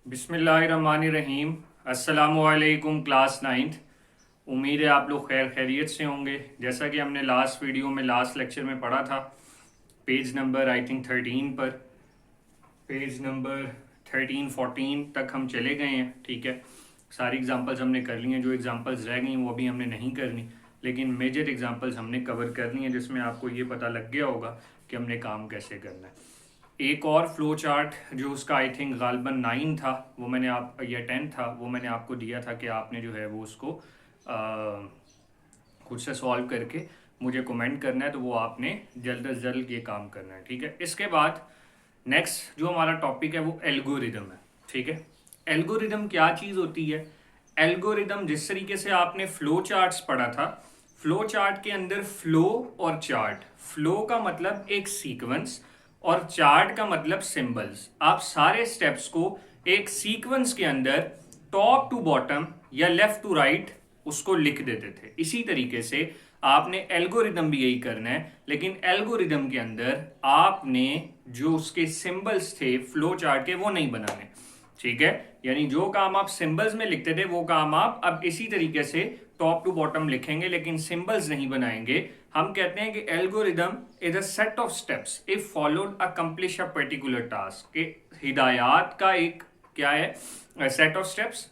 बिस्मिल्लाहिर्रहमानिर्रहीम। अस्सलामुअलैकुम class ninth. उम्मीद है आप लोग खैर खैरियत से होंगे। जैसा कि हमने लास्ट वीडियो में लास्ट लेक्चर में पढ़ा था, पेज नंबर आई थिंक 13 पर, पेज नंबर 13-14 तक हम चले गए हैं। ठीक है, सारी एग्जांपल्स हमने कर ली हैं। जो एग्जांपल्स रह गई वो अभी हमने नहीं करनी, लेकिन मेजर एग्जांपल्स हमने कवर कर ली हैं, जिसमें आपको ये पता लग गया होगा कि हमने काम कैसे करना है। एक और फ्लो चार्ट जो उसका आई थिंक गालबन 9 था, वो मैंने आप या 10 था, वो मैंने आपको दिया था कि आपने जो है वो उसको खुद से सॉल्व करके मुझे कमेंट करना है। तो वो आपने जल्द अज जल्द ये काम करना है। ठीक है, इसके बाद नेक्स्ट जो हमारा टॉपिक है वो एल्गोरिदम है। ठीक है, एल्गोरिदम क्या चीज़ होती है? एल्गोरिदम जिस तरीके से आपने फ्लो चार्ट्स पढ़ा था, फ्लो चार्ट के अंदर फ्लो और चार्ट, फ्लो का मतलब एक सीक्वेंस और चार्ट का मतलब सिंबल्स। आप सारे स्टेप्स को एक सीक्वेंस के अंदर टॉप टू बॉटम या लेफ्ट टू राइट उसको लिख देते थे। इसी तरीके से आपने एल्गोरिदम भी यही करना है, लेकिन एल्गोरिदम के अंदर आपने जो उसके सिंबल्स थे फ्लो चार्ट के वो नहीं बनाने। ठीक है, यानी जो काम आप सिंबल्स में लिखते थे वो काम आप अब इसी तरीके से टॉप टू बॉटम लिखेंगे, लेकिन सिंबल्स नहीं बनाएंगे। हम कहते हैं कि algorithm is a set of steps if followed accomplish a particular task. के हिदायत का एक क्या है, सेट ऑफ स्टेप्स।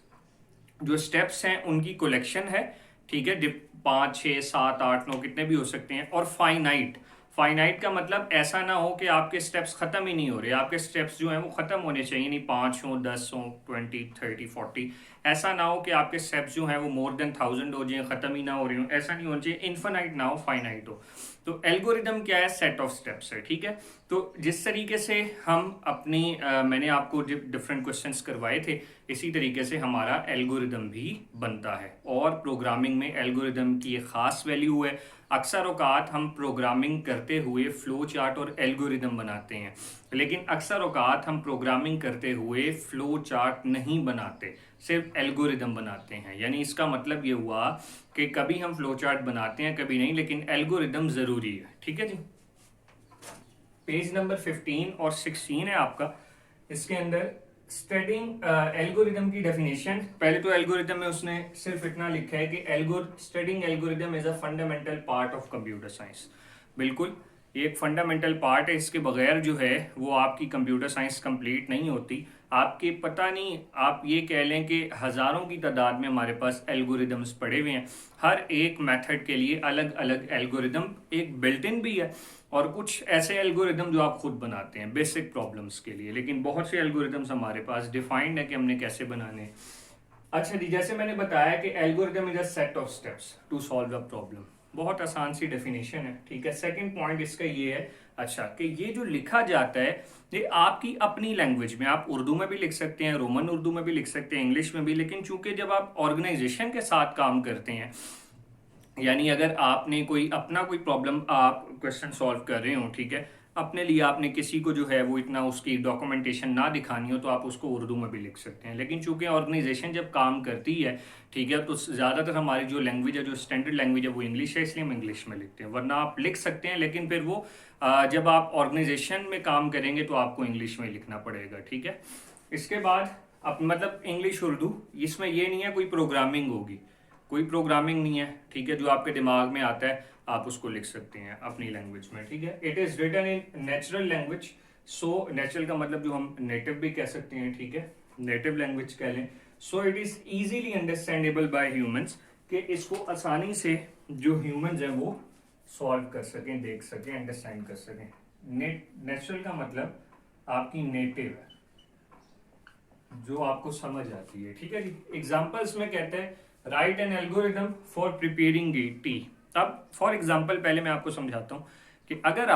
जो स्टेप्स हैं उनकी कलेक्शन है। ठीक है, 5 6 7 8 9 कितने भी हो सकते हैं। और फाइनाइट, फाइनाइट का मतलब ऐसा ना हो कि आपके स्टेप्स खत्म ही नहीं हो रहे। आपके स्टेप्स जो हैं वो खत्म होने चाहिए, नहीं 5 हो 10 हो 20 30 40। ऐसा ना हो कि आपके स्टेप्स जो हैं वो मोर देन 1000 हो जाए, खत्म ही ना हो रही हो। ऐसा नहीं होना चाहिए, इन्फिनाइट ना हो, फाइनाइट हो। तो एल्गोरिदम क्या है? सेट ऑफ स्टेप्स है। ठीक है, तो जिस तरीके से हम अपनी मैंने आपको डिफरेंट क्वेश्चंस करवाए थे, इसी तरीके से हमारा एल्गोरिदम भी बनता है। और प्रोग्रामिंग में एल्गोरिदम की एक ख़ास वैल्यू है। अक्सर औकात हम प्रोग्रामिंग करते हुए फ्लो चार्ट और एल्गोरिदम बनाते हैं, लेकिन अक्सर औकात हम प्रोग्रामिंग करते हुए फ्लो चार्ट नहीं बनाते, सिर्फ एल्गोरिदम बनाते हैं। यानी इसका मतलब ये हुआ कि कभी हम फ्लो चार्ट बनाते हैं कभी नहीं, लेकिन एल्गोरिदम ज़रूरी है। ठीक है जी, पेज नंबर 15 और 16 है आपका। इसके अंदर स्टडिंग एल्गोरिदम की डेफिनेशन। पहले तो एल्गोरिदम में उसने सिर्फ इतना लिखा है कि studying algorithm is a fundamental part of computer science. बिल्कुल, ये एक फंडामेंटल पार्ट है। इसके बगैर जो है वो आपकी कंप्यूटर साइंस कंप्लीट नहीं होती। आपके पता नहीं, आप ये कह लें कि हज़ारों की तादाद में हमारे पास एल्गोरिदम्स पड़े हुए हैं। हर एक मेथड के लिए अलग अलग एल्गोरिदम एक बिल्ट इन भी है, और कुछ ऐसे एल्गोरिदम जो आप खुद बनाते हैं बेसिक प्रॉब्लम्स के लिए। लेकिन बहुत से एल्गोरिदम्स हमारे पास डिफाइंड है कि हमने कैसे बनाने हैं। अच्छा जी, जैसे मैंने बताया कि algorithm is a set of steps to solve a problem. बहुत आसान सी डेफिनेशन है। ठीक है, सेकंड पॉइंट इसका ये है, अच्छा, कि ये जो लिखा जाता है ये आपकी अपनी लैंग्वेज में, आप उर्दू में भी लिख सकते हैं, रोमन उर्दू में भी लिख सकते हैं, इंग्लिश में भी। लेकिन चूंकि जब आप ऑर्गेनाइजेशन के साथ काम करते हैं, यानी अगर आपने कोई अपना कोई प्रॉब्लम आप क्वेश्चन सॉल्व कर रहे हो, ठीक है, अपने लिए आपने किसी को जो है वो इतना उसकी डॉक्यूमेंटेशन ना दिखानी हो, तो आप उसको उर्दू में भी लिख सकते हैं। लेकिन चूंकि ऑर्गेनाइजेशन जब काम करती है, ठीक है, तो ज़्यादातर हमारी जो लैंग्वेज है, जो स्टैंडर्ड लैंग्वेज है, वो इंग्लिश है, इसलिए हम इंग्लिश में लिखते हैं। वरना आप लिख सकते हैं, लेकिन फिर वो जब आप ऑर्गेनाइजेशन में काम करेंगे तो आपको इंग्लिश में लिखना पड़ेगा। ठीक है, इसके बाद अब मतलब इंग्लिश उर्दू, इसमें ये नहीं है कोई प्रोग्रामिंग होगी, कोई प्रोग्रामिंग नहीं है। ठीक है, जो आपके दिमाग में आता है आप उसको लिख सकते हैं अपनी लैंग्वेज में। ठीक है, it is written in natural language. So natural का मतलब जो हम नेटिव भी कह सकते हैं। ठीक है, नेटिव लैंग्वेज कह लें। So it is easily understandable bye humans, कि इसको आसानी से जो ह्यूमंस हैं वो सॉल्व कर सकें, देख सकें, अंडरस्टैंड कर सकें। नेचुरल का मतलब आपकी नेटिव है, जो आपको समझ आती है। ठीक है जी, एग्जाम्पल्स में कहते हैं right N algorithm for preparing T. अब फॉर एग्जाम्पल पहले मैं आपको समझाता हूं कि अगर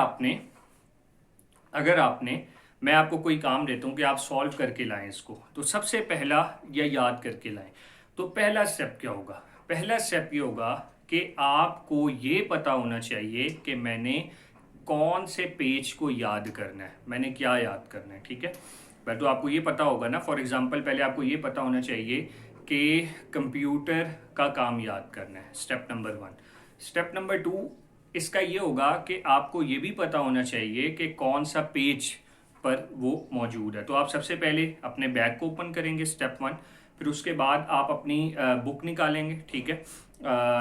आपने मैं आपको कोई काम देता हूं कि आप सॉल्व करके लाएं इसको, तो सबसे पहला या याद करके लाएं। तो पहला स्टेप क्या होगा? पहला स्टेप ये होगा कि आपको ये पता होना चाहिए कि मैंने कौन से पेज को याद करना है, मैंने क्या याद करना है। ठीक है, पहले तो आपको ये पता होगा ना। फॉर एग्जांपल पहले आपको ये पता होना चाहिए कि कंप्यूटर का काम याद करना है, स्टेप नंबर 1। स्टेप नंबर 2 इसका ये होगा कि आपको ये भी पता होना चाहिए कि कौन सा पेज पर वो मौजूद है। तो आप सबसे पहले अपने बैग को ओपन करेंगे, स्टेप 1। फिर उसके बाद आप अपनी बुक निकालेंगे, ठीक है,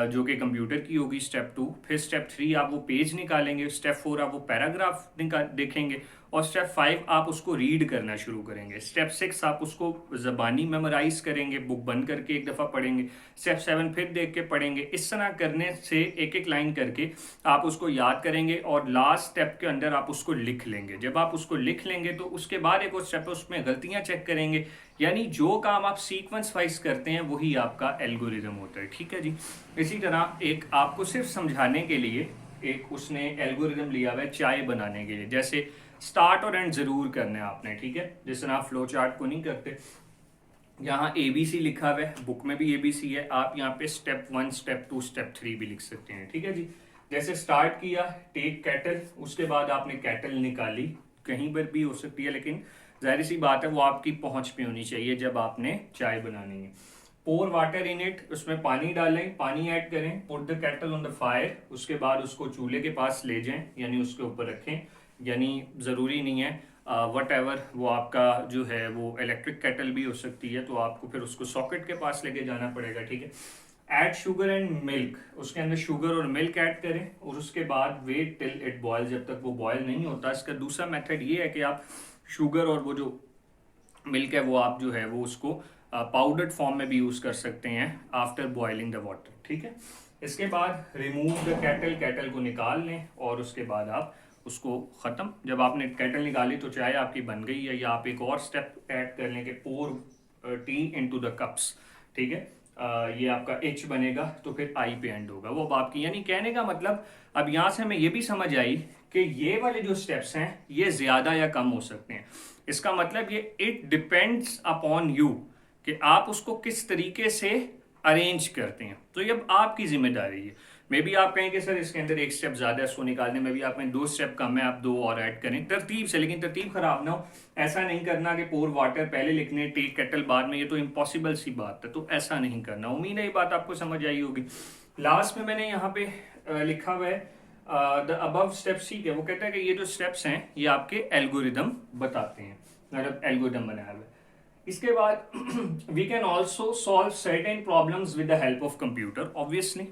जो कि कंप्यूटर की होगी, स्टेप 2। फिर स्टेप 3 आप वो पेज निकालेंगे, स्टेप 4 आप वो पैराग्राफ देखेंगे, और स्टेप 5 आप उसको रीड करना शुरू करेंगे, स्टेप 6 आप उसको ज़बानी मेमोराइज करेंगे, बुक बंद करके एक दफ़ा पढ़ेंगे, स्टेप 7 फिर देख के पढ़ेंगे। इस तरह करने से एक एक लाइन करके आप उसको याद करेंगे, और लास्ट स्टेप के अंदर आप उसको लिख लेंगे। जब आप उसको लिख लेंगे तो उसके बाद एक और स्टेप है, उसमें गलतियां चेक करेंगे, यानी जो काम आप सीक्वेंस वाइज करते हैं वही आपका एल्गोरिदम होता है, ठीक है जी। इसी तरह एक आपको सिर्फ समझाने के लिए एक उसने एल्गोरिदम लिया हुआ है चाय बनाने के लिए। जैसे स्टार्ट और एंड जरूर करना है आपने, ठीक है, जिस तरह आप फ्लो चार्ट को नहीं करते। यहाँ ABC लिखा हुआ है, बुक में भी ABC है, आप यहाँ पे स्टेप 1, स्टेप 2, स्टेप 3 भी लिख सकते हैं, ठीक है जी। जैसे स्टार्ट किया, टेक कैटल, उसके बाद आपने कैटल निकाली, कहीं पर भी हो सकती है, लेकिन जाहिर सी बात है वो आपकी पहुंच पे होनी चाहिए जब आपने चाय बनानी है। पोर वाटर इन इट, उसमें पानी डालें, पानी ऐड करें, put the cattle on the fire, उसके बाद उसको चूल्हे के पास ले जाएं, यानी उसके ऊपर रखें, यानी ज़रूरी नहीं है वट एवर वो आपका जो है वो इलेक्ट्रिक कैटल भी हो सकती है, तो आपको फिर उसको सॉकेट के पास लेके जाना पड़ेगा, ठीक है। ऐड शुगर एंड मिल्क, उसके अंदर शुगर और मिल्क ऐड करें, और उसके बाद वेट टिल इट बॉयल, जब तक वो बॉयल नहीं होता। इसका दूसरा मेथड ये है कि आप शुगर और वो जो मिल्क है वो आप जो है वो उसको पाउडर्ड फॉर्म में भी यूज़ कर सकते हैं आफ्टर बॉइलिंग द वाटर, ठीक है। इसके बाद रिमूव द कैटल, कैटल को निकाल लें, और उसके बाद आप उसको ख़त्म। जब आपने कैटल निकाली तो चाय आपकी बन गई है। या आप एक और स्टेप ऐड कर लें कि पोर टी इनटू द कप्स, ठीक है। ये आपका एच बनेगा, तो फिर आई पे एंड होगा, वो अब आपकी, यानी कहने का मतलब अब यहाँ से हमें ये भी समझ आई कि ये वाले जो स्टेप्स हैं ये ज़्यादा या कम हो सकते हैं। इसका मतलब ये इट डिपेंड्स अपॉन यू कि आप उसको किस तरीके से अरेंज करते हैं, तो ये अब आपकी जिम्मेदारी है। मे बी आप कहेंगे सर इसके अंदर एक स्टेप ज़्यादा है इसको निकालने में, भी आप में 2 स्टेप कम है, आप 2 और ऐड करें तरतीब से, लेकिन तरतीब खराब ना हो। ऐसा नहीं करना कि पोर वाटर पहले लिखने, टेक केटल बाद में, ये तो इम्पॉसिबल सी बात है, तो ऐसा नहीं करना। उम्मीद है ये बात आपको समझ आई होगी। लास्ट में मैंने यहाँ पे लिखा हुआ है द अबव स्टेप्स, ठीक है। वो कहता है कि ये जो स्टेप्स हैं ये आपके एल्गोरिदम बताते हैं, मतलब एल्गोरिदम बनाया हुआ है। इसके बाद we can also solve certain problems with the help of computer. Obviously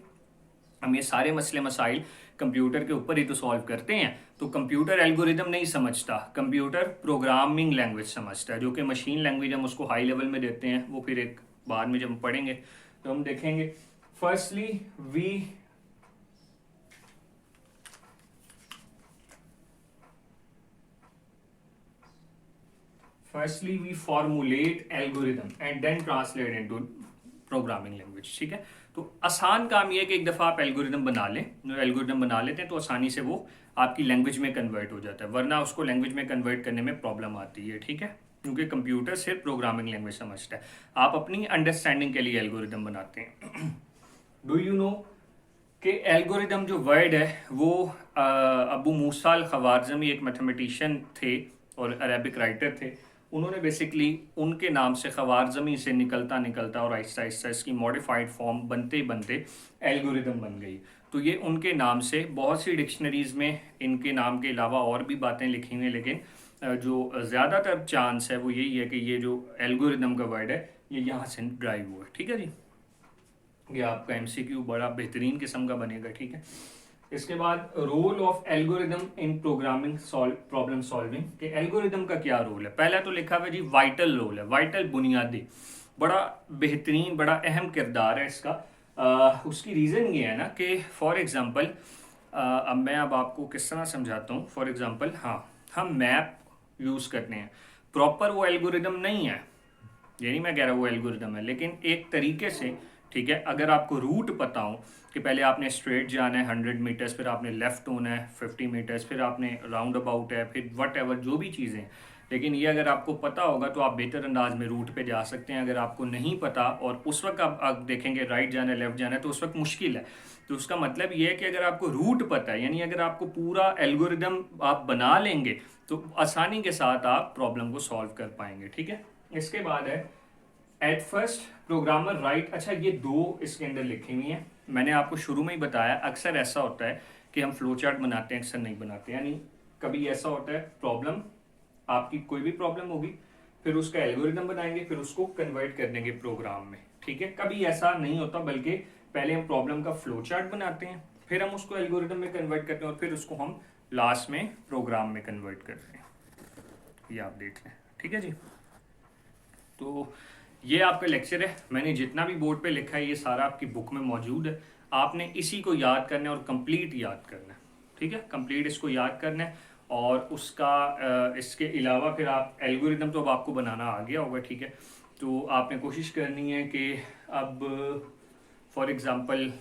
हम ये सारे मसले मसाइल कंप्यूटर के ऊपर ही तो सॉल्व करते हैं, तो कंप्यूटर एल्गोरिदम नहीं समझता, कंप्यूटर प्रोग्रामिंग लैंग्वेज समझता है, जो कि मशीन लैंग्वेज हम उसको हाई लेवल में देते हैं, वो फिर एक बाद में जब हम पढ़ेंगे तो हम देखेंगे। Firstly we formulate algorithm and then translate into programming language, ठीक है। तो आसान काम ये है कि एक दफ़ा आप एल्गोरिदम बना लें, एल्गोरिदम बना लेते हैं तो आसानी से वो आपकी लैंग्वेज में कन्वर्ट हो जाता है, वरना उसको लैंग्वेज में कन्वर्ट करने में प्रॉब्लम आती है, ठीक है, क्योंकि कंप्यूटर सिर्फ प्रोग्रामिंग लैंग्वेज समझता है। आप अपनी अंडरस्टैंडिंग के लिए एल्गोरिदम बनाते हैं। डू यू नो कि एल्गोरिदम जो वर्ड है वो अबू मूसा अल ख़वारिज़मी एक मैथमेटिशियन थे और अरेबिक राइटर थे, उन्होंने बेसिकली उनके नाम से ख़वारिज़मी से निकलता निकलता और आहिस्ता आहिस्ता इसकी मॉडिफाइड फॉर्म बनते बनते एल्गोरिदम बन गई। तो ये उनके नाम से, बहुत सी डिक्शनरीज़ में इनके नाम के अलावा और भी बातें लिखी हुई हैं, लेकिन जो ज़्यादातर चांस है वो यही है कि ये जो एल्गोरिदम का वर्ड है ये यहाँ से ड्राइव हुआ है, ठीक है जी। ये आपका MCQ बड़ा बेहतरीन किस्म का बनेगा, ठीक है। इसके बाद role of algorithm in programming problem solving, कि एल्गोरिदम का क्या रोल है। पहला तो लिखा हुआ है जी वाइटल रोल है, वाइटल बुनियादी, बड़ा बेहतरीन, बड़ा अहम किरदार है इसका। उसकी रीज़न ये है ना कि फॉर एग्ज़ाम्पल अब मैं आपको किस तरह समझाता हूँ। फॉर एग्ज़ाम्पल हाँ, हम मैप यूज़ करते हैं, प्रॉपर वो एल्गोरिदम नहीं है, ये नहीं मैं कह रहा वो एल्गोरिदम है, लेकिन एक तरीके से, ठीक है। अगर आपको रूट पता हो कि पहले आपने स्ट्रेट जाना है 100 मीटर्स, फिर आपने लेफ्ट होना है 50 मीटर्स, फिर आपने राउंड अबाउट है, फिर वट एवर जो भी चीज़ें, लेकिन ये अगर आपको पता होगा तो आप बेहतर अंदाज में रूट पे जा सकते हैं। अगर आपको नहीं पता और उस वक्त आप देखेंगे राइट जाना है लेफ्ट जाना है तो उस वक्त मुश्किल है। तो उसका मतलब ये है कि अगर आपको रूट पता है, यानी अगर आपको पूरा एल्गोरिदम आप बना लेंगे तो आसानी के साथ आप प्रॉब्लम को सॉल्व कर पाएंगे, ठीक है। इसके बाद है एट फर्स्ट प्रोग्रामर राइट। अच्छा, ये 2 इसके अंदर लिखी हुई हैं, मैंने आपको शुरू में ही बताया अक्सर ऐसा होता है कि हम फ्लो चार्ट बनाते हैं, अक्सर नहीं बनाते, यानी कभी ऐसा होता है प्रॉब्लम आपकी कोई भी प्रॉब्लम होगी, फिर उसका एल्गोरिदम बनाएंगे, फिर उसको कन्वर्ट कर देंगे प्रोग्राम में। ठीक है, कभी ऐसा नहीं होता, बल्कि पहले हम प्रॉब्लम का फ्लो चार्ट बनाते हैं, फिर हम उसको एल्गोरिदम में कन्वर्ट करते हैं और फिर उसको हम लास्ट में प्रोग्राम में कन्वर्ट करते हैं। ये आप देख लें। ठीक है जी, तो ये आपका लेक्चर है। मैंने जितना भी बोर्ड पे लिखा है ये सारा आपकी बुक में मौजूद है। आपने इसी को याद करना है और कंप्लीट याद करना है। ठीक है, कंप्लीट इसको याद करना है। और उसका इसके अलावा फिर आप एल्गोरिदम तो अब आपको बनाना आ गया होगा। ठीक है, तो आपने कोशिश करनी है कि अब फॉर एग्ज़ाम्पल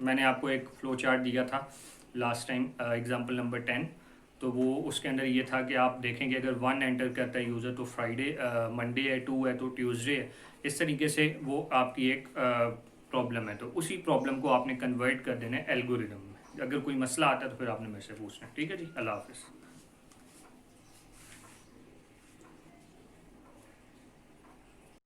मैंने आपको एक फ्लो चार्ट दिया था लास्ट टाइम, एग्जांपल नंबर 10। तो वो उसके अंदर ये था कि आप देखेंगे अगर 1 एंटर करता है यूज़र तो फ्राइडे, मंडे है, 2 है तो ट्यूसडे है। इस तरीके से वो आपकी एक प्रॉब्लम है, तो उसी प्रॉब्लम को आपने कन्वर्ट कर देना है एल्गोरिदम में। अगर कोई मसला आता है तो फिर आपने मेरे से पूछना है। ठीक है जी, अल्लाह हाफिज़।